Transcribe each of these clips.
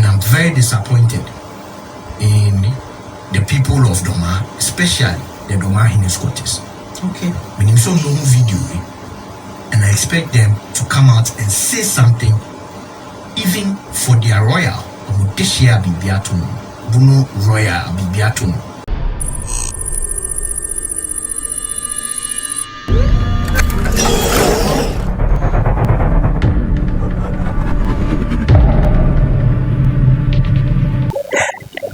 And I'm very disappointed in the people of Dormaa, especially the Dormaa Hines. Okay. When you saw no video, and I expect them to come out and say something, even for their royal, Mudeshia Bibiatum, Bruno Royal Bibiatum.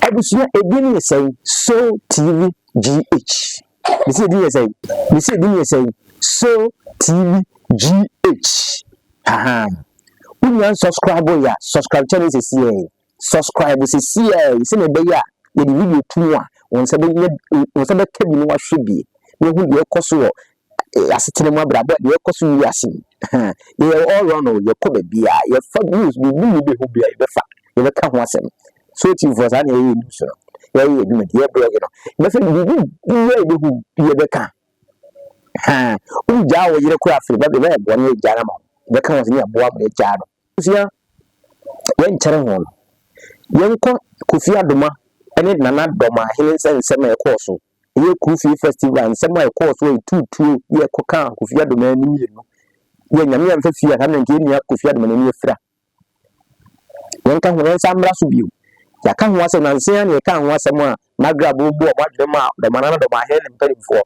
Abusua edin is saying so TV GH. You see edin is saying so TV GH. When you subscribe ya subscribe channel is here. Subscribe is here. You see me be ya. You the video too one sabe kebi no hwebe. You hu de ekoso asetene mu abra de ekoso wi ase. You all run o you ko be bia. You fa news be be hu bia you be fa. You be ka ho asem. So TV for that you so. You do me blog no. You say you be be ka. Uja wo yire kura afiri ba be bo ne jara ma. Be ka won ne aboa be jara. Sia yen chere ho. Yen ko Kofi Adoma ene nana Dormaa hele nsem e ko so. Ye Kofi festival nsem e ko so 22 ye ko kan Kofi Adoma ni mienu. Ye nyame am fa fia ha na nke ni Kofi Adoma ni efira. Yen ka ho nsambra so biu. Ya kan ho asem na nsia na ye kan ho asem a magra bo bo ma de ma Dormaa na Dormaa hele mpelifo.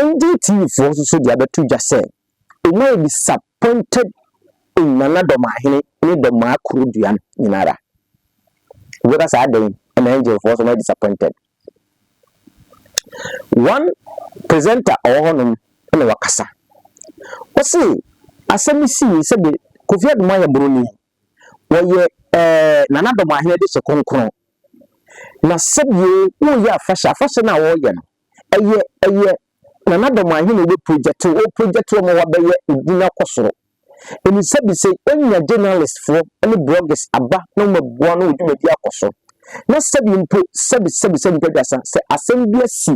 NDT for so the other two just said, "You may be disappointed in Nana Dormaa Hine, any Dormaa Kurudian in Ara." What I said, an angel was not disappointed. One presenter or in the Wakasa. What say? I said, "Me see," said Kofi Adoma Bruni. Well, ye Nana Dormaa Hine this a concron. Na said you, oh, yeah, fashion now, a year. Nana Dormaa Hine we project mo wa beye udina kosoro eni sabi say enya journalist for any bloggers aba no maboa no uduma dia koso na sabi mpo sabi pedasa say asem bia si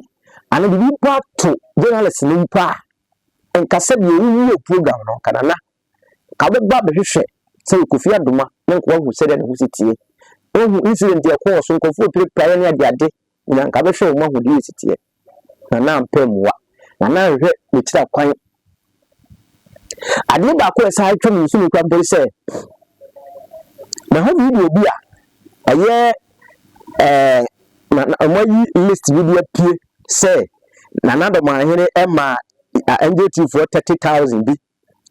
ana bi pa to journalist ni mpa enka sabi ewu program no kanana ka be ba be hwehwe say Kofi Adoma na ko hu say den hu sitie ohu incident ya ko so ko fu prepare ne ade na nka be hwe mo hu di sitie na na mpemwa na hwe metira kwan ade ba ko esa atwa nsu me kwam se na ho video bi a aye na moyi list video pie se Nana Dormaa Hine ema NDT for 30,000 bi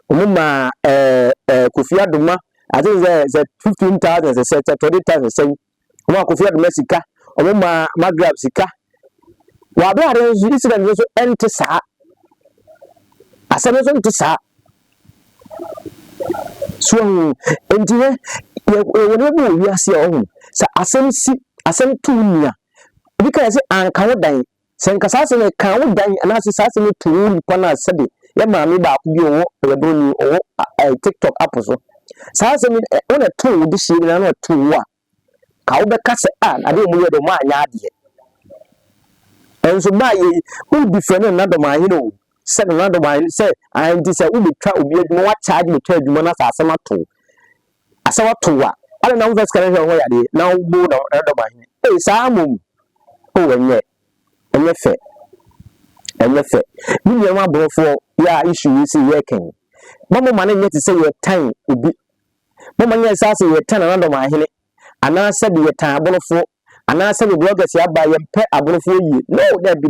umuma Kofi Adoma I think the 15,000 say 20,000 say umuma Kofi Adoma sika umuma magrab sika wa be are incident so ente sa asem so ente sa so enti ye wona bo wi ase ohun sa asem tu nia obi ka say anka wo dan se nka sa se kan wo dan ana se sa se ne tu ni kwana sebe ye ma me ba ku bi owo ye bro ni owo TikTok app so sa se me wona tu wo di shi na na tu wa ka wo be ka se ade mu ye do ma anya ade and so by who different Nana Dormaa Hine said Nana Dormaa Hine say and this we be try obi adwuma wa charge me try adwuma na asama to wa ala na first can ho ya de na wo na Nana Dormaa Hine eh sa mum o enye fe ni me ma brofo ya issue we see working mama man na say your time obi mama nya say your time Nana Dormaa Hine ana say your time brofo ana say bloggers ya ba yempe abrofo yi no da bi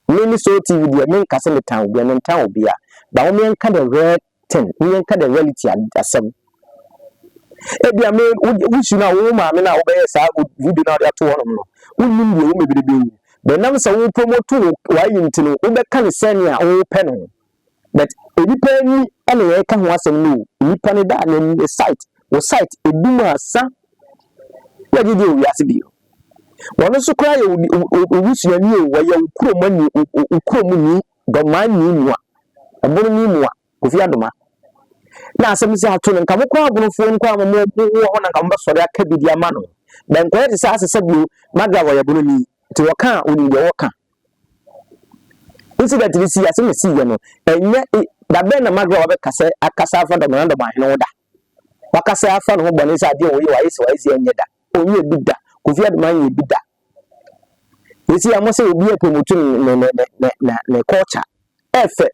me so TV dia me nka se metan obi na ntan obi a ba wo me nka the red thing me nka the reality asem e bia me wo shi na wo ma me na wo be sa video na ya to wono no wo nim die wo me bi be nam se wo promote wa yintino wo be kan senia wo pe no but enipa ni ana ye ka ho asem no nipa ne da na site eduma asa ya didi o yase bi wono so kra ye owusu ani o wa ya ukromani ukromu Dormaa ni mu a abunu ni mu a Kofi Adoma na asem se ato nka mo kwa abunu fo nka mo ho na nka mo sori aka bidi ama no ben ko ye se asese bi maga wa ya bunu ni ti wo kan oni de wo kan incident bi si asem si ye no enye da ben na maga wa be kase akasa fa Dormaa Hine wo da wakasa afa no bone sa de oyi wa enye da oyi bi da Kofi Adoma ye bi da yesi amose obi e promote ne culture efe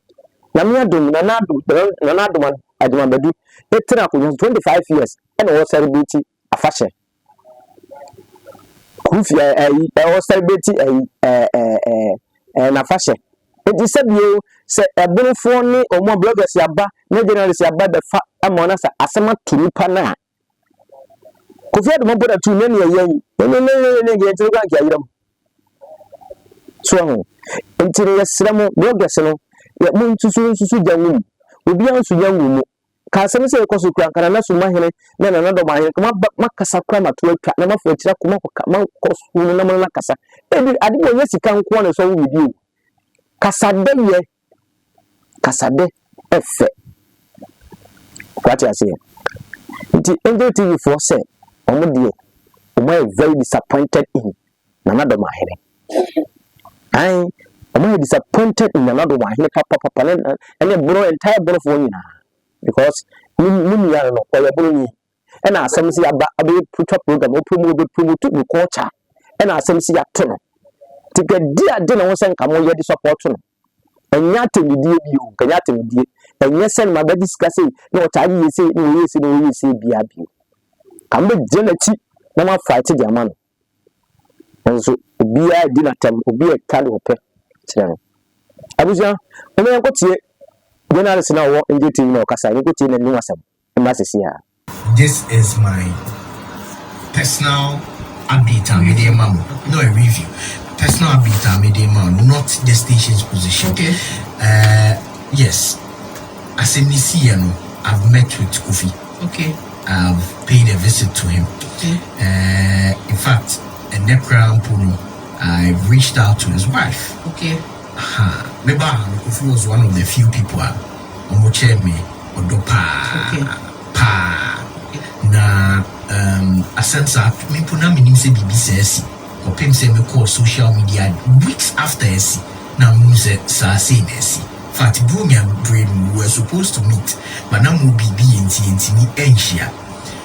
na me adom na adom Adoma badu etra ko 25 years and we celebrate afashe Kofi we celebrate na afashe enti se bio se ebonfo ne omo bloggers yaba na journalists yaba da fa amona sa asema tunipa na Kofi Adoma boda tu ne yeyi ne ge kwa ki ayiram so ho enti ne yesramo bloggers no ya mun susu janwu obi an su janwu mu ka asem se ekoso kura kana na suma hene na Dormaa hene kuma makasa kura matu atwa na mafo atira kuma kosu na na kasa ebi ade wo yesika nko na so video kasade efe what you say nti Angel TV for say omo very disappointed in Dormaa hene omo disappointed in Dormaa hene papa and bro entire bro for you because mun ya no ko ya bro ni and asem si aba put program o promote the culture and asem si ato no to get dia na wo sen ka mo ye di support no enya temidie bio kanya temidie enya sen ma ba discuss na o tayi yesi no yesi bia bio kambe je na chi na ma fight di ama no nso obia di na tem obia kale ope kire no abuja o me ko tie journalist na wo Angel TV na okasa ni ko tie na ni wasam ma sesi ha. This is my personal update on media mamo, no a review. Personal update on media mamo, not the station's position. Okay. Yes. As in this year, I've met with Kofi. Okay. I've paid a visit to him. Okay. In fact, in Nekra Puno, I reached out to his wife. Okay. Maybe Kofi was one of the few people who checked me on the na asensa me puna minim se bibi se or pem se me call social media weeks after esi na mu se sa say nesi fact bro me and brain we were supposed to meet but now mu bibi enti ni enhia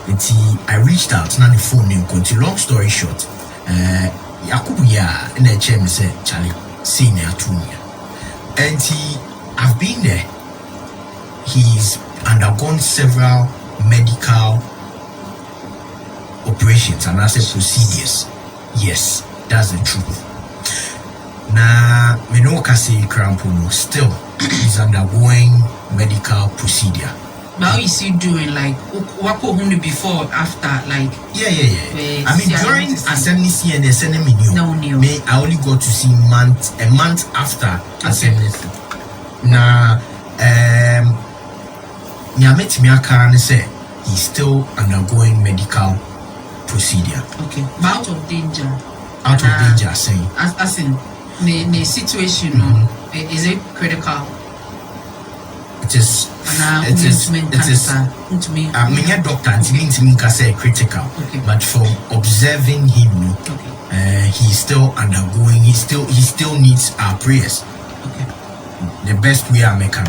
enti I reached out na the phone name continue long story short yakubu ya na che me se Charlie say na atunya enti I've been there. He's undergone several medical operations and procedures. Yes, that's the truth. Na menokasi crampono still is undergoing medical procedure. How is he doing? Like what before, after, like? Yeah. I mean, during assembly and the Senate I only got to see a month after assembly. Na he's still undergoing medical procedure. Okay, but out of danger. Out of danger, saying. As in the situation, is it critical? It is. I'm a doctor and say critical. Okay. But from observing him, he's still undergoing. He still needs our prayers. Okay. The best way I make him.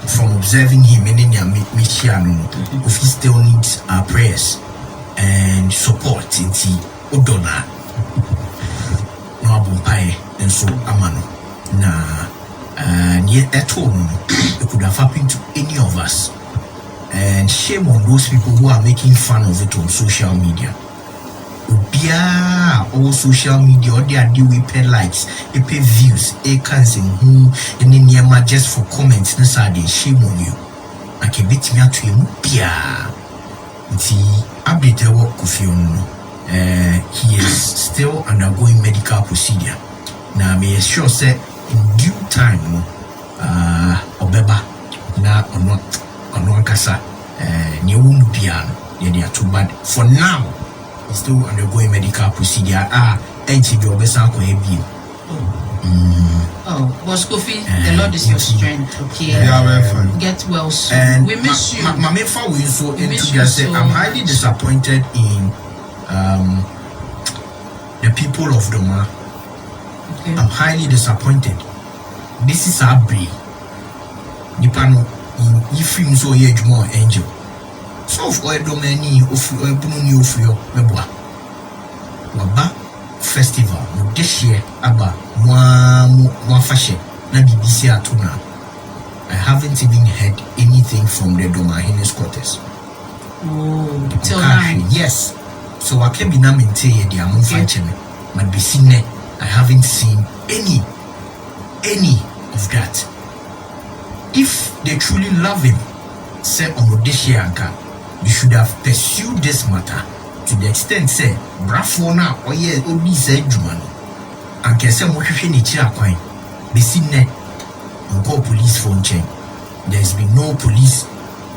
From observing him, he still needs our prayers and support. Inti Odona no abumpae and so amano na near at home. It could have happened to any of us. And shame on those people who are making fun of it on social media. All social media, all they are doing pay likes, they pay views, they cancel who and then just for comments. That's how they shame on you. I can beat me to him. Update what Kofi he is still undergoing medical procedure. Now me sure say in due time Obeba na ono kasa new piano yeah too bad for now. He's still undergoing medical procedure. Oh, was Kofi, the Lord is your strength. Okay. Get well soon. And we miss you. I'm highly disappointed in the people of Dormaa. Okay. I'm highly disappointed. This is our breed. Nipano, if you so more Angel. So of Oedomani of Bununi of your Meboa. Waba festival no this year aba mwa fashe na BBC atuna. I haven't even heard anything from the Dormaa quarters. Oh, till now. Yes. So I can be na maintain the amount function. But be seen I haven't seen any of that. If they truly love him, say on this year, you should have pursued this matter to the extent say brafona or yeah obi say jumano and can say mohwehwe ni chira kwan be seen call police phone chain. There's been no police.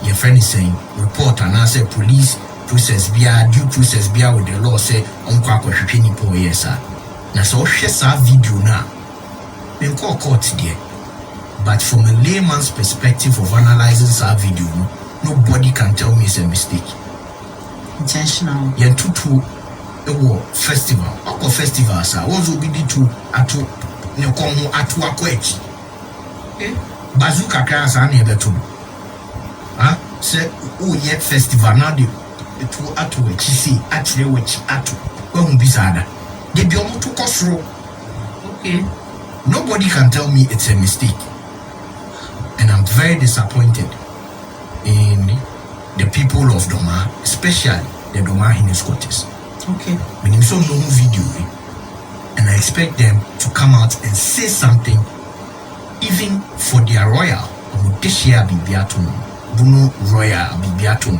Your friend is saying report and answer police process due process with the law say unko akwahwehwe ni po yes sir. Na so hwesa video na then call court there. But from a layman's perspective of analyzing our video, nobody can tell me it's a mistake. Intentional. Yeah, tutu ewo festival. Oko festival sir. Also be the two atu ne komo atu akwechi. Okay. Bazooka kaya sa na ebeto. Say oh yeah festival now the two atu wechi see atire wechi atu. When bizada. They be omo to kosro. Okay. Nobody can tell me it's a mistake. And I'm very disappointed in the people of Dormaa, especially the Dormaa quarters. Okay. When you saw no video, and I expect them to come out and say something, even for their royal, this year Bruno royal Bibiatum.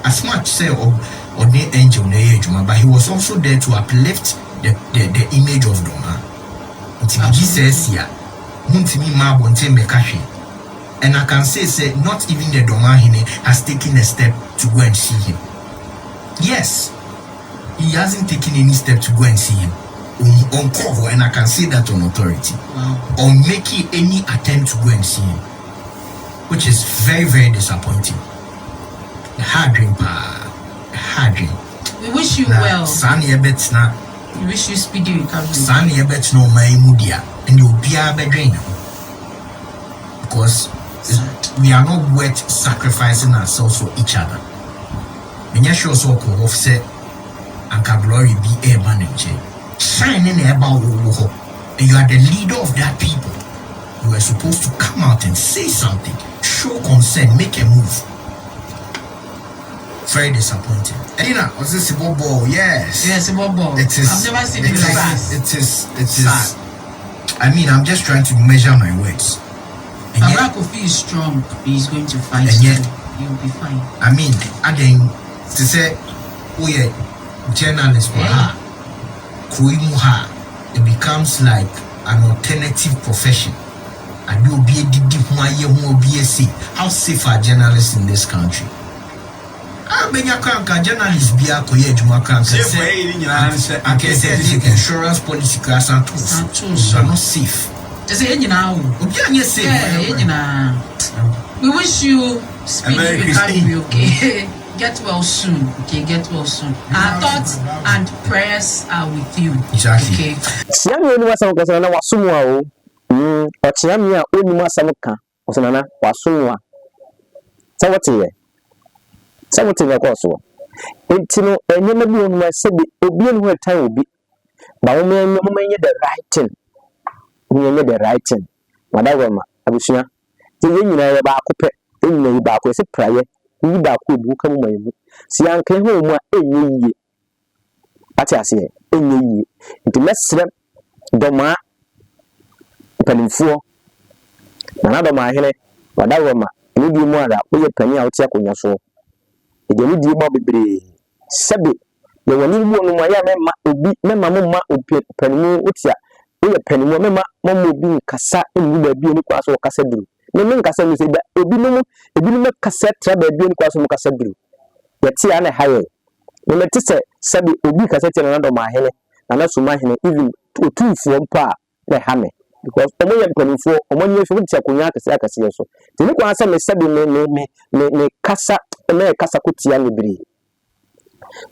As much say or the angel but he was also there to uplift the image of Dormaa. Until Jesus here, Muntimi ma bonte mekashi. And I can say not even the Dormaa has taken a step to go and see him. Yes, he hasn't taken any step to go and see him on cover, and I can say that on authority. Or making any attempt to go and see him, which is very, very disappointing. A hard dream, a hard dream. We wish you well. Sani ebetsna. We wish you speedy recovery. Sani ebetsno my mudia, and you'll be a bedridden. Because we are not worth sacrificing ourselves for each other. When you show so cool offset and can glory be a manager, shine in about and you are the leader of that people. You are supposed to come out and say something, show concern, make a move. Very disappointing. And you know, was this a ball? Yes. Yes, a ball. It is. I've never seen it like this. It is. I mean, I'm just trying to measure my words. Kofi is strong. He's going to fight. And yet, you'll be fine. I mean, again, to say, we are journalists for her, it becomes like an alternative profession. And you'll be a how safe are journalists in this country? Journalists be a insurance policy class and tools are not safe. We wish you speedy recovery, okay? Get well soon, okay? Get well soon. Our thoughts and prayers are with you. Exactly. The right thing. Madawama, Abusia. The union I about coupe, in the back was a prayer, you back would come away. See, I came home a ye. But I say, in ye. Into mess them, Dormaa, penny four. Another my hele, Madawama, and you be more that we a penny out here on your soul. If you need you, Bobby Sabi, you will need one of my mamma, penny, what's ya? We are penny mama being cassa in the being class or cassadru. No men cassa is a binum cassette trouble being class of cassadru. Yet see Anna higher. No let us say, Sabi Obi cassette another my hele, and that's my even 2 for pa the hammer. Because only a penny for 1 year for Chakunak Sakasia. The look answer may Sabi me cassa and may cassa cutiani bri.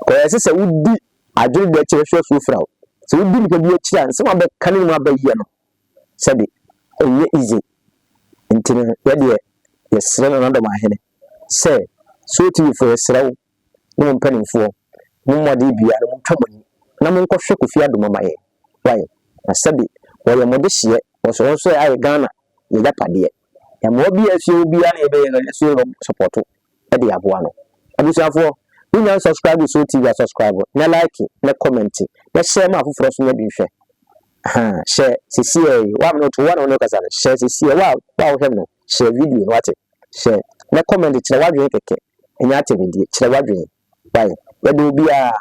Because I say would be I do the church of Frau. So we didn't be a chance. Some of the cunning of the year. Said it easy. Until yes, run under my head. Say, so TV for Sraw, no penny for, no more DB, and Tommy, no one could shock Kofi Adoma my. Why, I said it, while your modesty was also a Ghana, the Yapadia. And more be as you be unable to support Eddie Abuano. I wish I for. We now subscribe to TV subscriber. Na like it, na comment it. Na share my for us maybe share. Share CCA. One not one on the share CCA. Wow, no. Share video what it. Share. Na comment it. Na wadwe keke. Enya TV. Chira wadwe. Bye. We do be a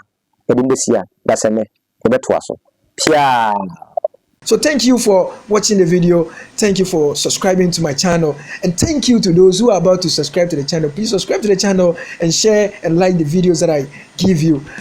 edimbesia. That's me. Ebeto aso. Pia. So thank you for watching the video. Thank you for subscribing to my channel. And thank you to those who are about to subscribe to the channel. Please subscribe to the channel and share and like the videos that I give you.